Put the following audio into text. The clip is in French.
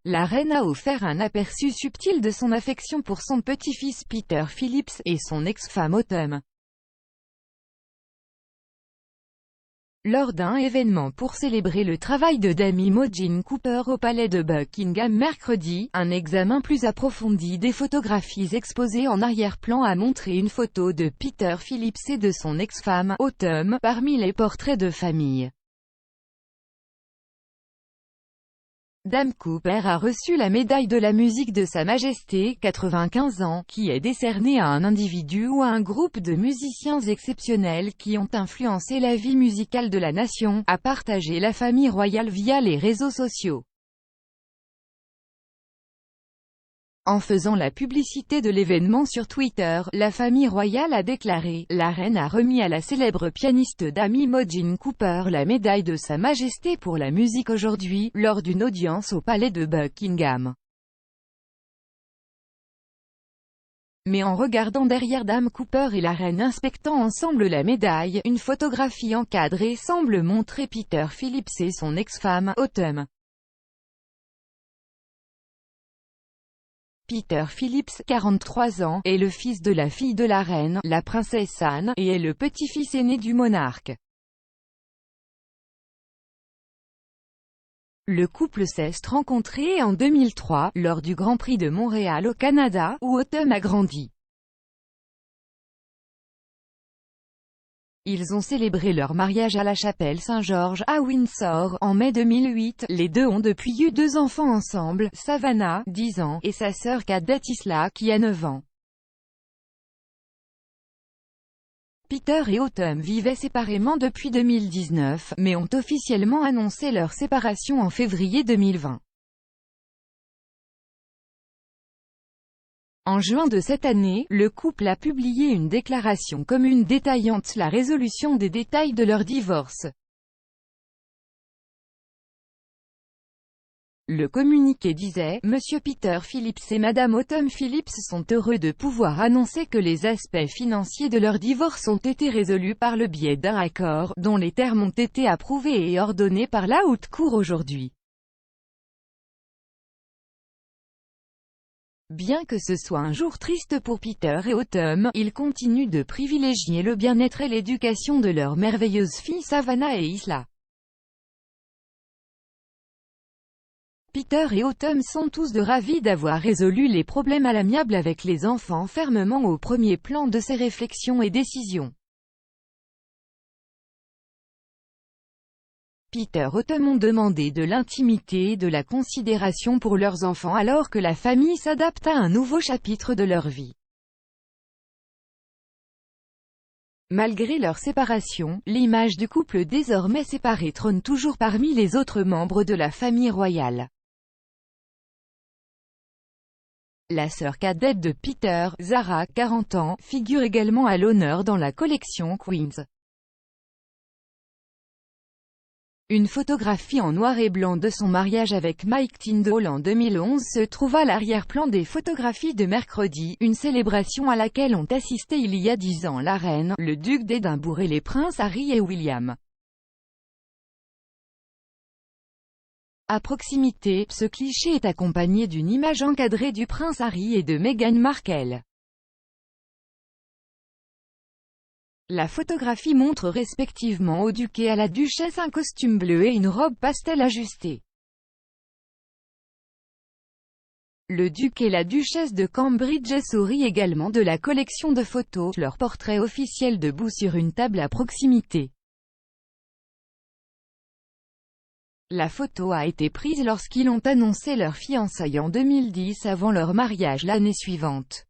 la reine a offert un aperçu subtil de son affection pour son petit-fils Peter Phillips, et son ex-femme Autumn. Lors d'un événement pour célébrer le travail de Dame Imogen Cooper au palais de Buckingham mercredi, un examen plus approfondi des photographies exposées en arrière-plan a montré une photo de Peter Phillips et de son ex-femme, Autumn, parmi les portraits de famille. Dame Cooper a reçu la médaille de la musique de Sa Majesté, 95 ans, qui est décernée à un individu ou à un groupe de musiciens exceptionnels qui ont influencé la vie musicale de la nation, a partagé la famille royale via les réseaux sociaux. En faisant la publicité de l'événement sur Twitter, la famille royale a déclaré: la reine a remis à la célèbre pianiste Dame Imogen Cooper la médaille de Sa Majesté pour la musique aujourd'hui, lors d'une audience au palais de Buckingham. Mais en regardant derrière Dame Cooper et la reine inspectant ensemble la médaille, une photographie encadrée semble montrer Peter Phillips et son ex-femme, Autumn. Peter Phillips, 43 ans, est le fils de la fille de la reine, la princesse Anne, et est le petit-fils aîné du monarque. Le couple s'est rencontré en 2003, lors du Grand Prix de Montréal au Canada, où Autumn a grandi. Ils ont célébré leur mariage à la chapelle Saint-Georges, à Windsor, en mai 2008. Les deux ont depuis eu 2 enfants ensemble, Savannah, 10 ans, et sa sœur cadette Isla, qui a 9 ans. Peter et Autumn vivaient séparément depuis 2019, mais ont officiellement annoncé leur séparation en février 2020. En juin de cette année, le couple a publié une déclaration commune détaillant la résolution des détails de leur divorce. Le communiqué disait: Monsieur Peter Phillips et Madame Autumn Phillips sont heureux de pouvoir annoncer que les aspects financiers de leur divorce ont été résolus par le biais d'un accord, dont les termes ont été approuvés et ordonnés par la Haute Cour aujourd'hui. Bien que ce soit un jour triste pour Peter et Autumn, ils continuent de privilégier le bien-être et l'éducation de leurs merveilleuses filles Savannah et Isla. Peter et Autumn sont tous ravis d'avoir résolu les problèmes à l'amiable avec les enfants, fermement au premier plan de ces réflexions et décisions. Peter et Autumn ont demandé de l'intimité et de la considération pour leurs enfants alors que la famille s'adapte à un nouveau chapitre de leur vie. Malgré leur séparation, l'image du couple désormais séparé trône toujours parmi les autres membres de la famille royale. La sœur cadette de Peter, Zara, 40 ans, figure également à l'honneur dans la collection Queens. Une photographie en noir et blanc de son mariage avec Mike Tindall en 2011 se trouve à l'arrière-plan des photographies de mercredi, une célébration à laquelle ont assisté il y a 10 ans la reine, le duc d'Édimbourg et les princes Harry et William. À proximité, ce cliché est accompagné d'une image encadrée du prince Harry et de Meghan Markle. La photographie montre respectivement au duc et à la duchesse un costume bleu et une robe pastel ajustée. Le duc et la duchesse de Cambridge sourient également de la collection de photos, leur portrait officiel debout sur une table à proximité. La photo a été prise lorsqu'ils ont annoncé leur fiançailles en 2010 avant leur mariage l'année suivante.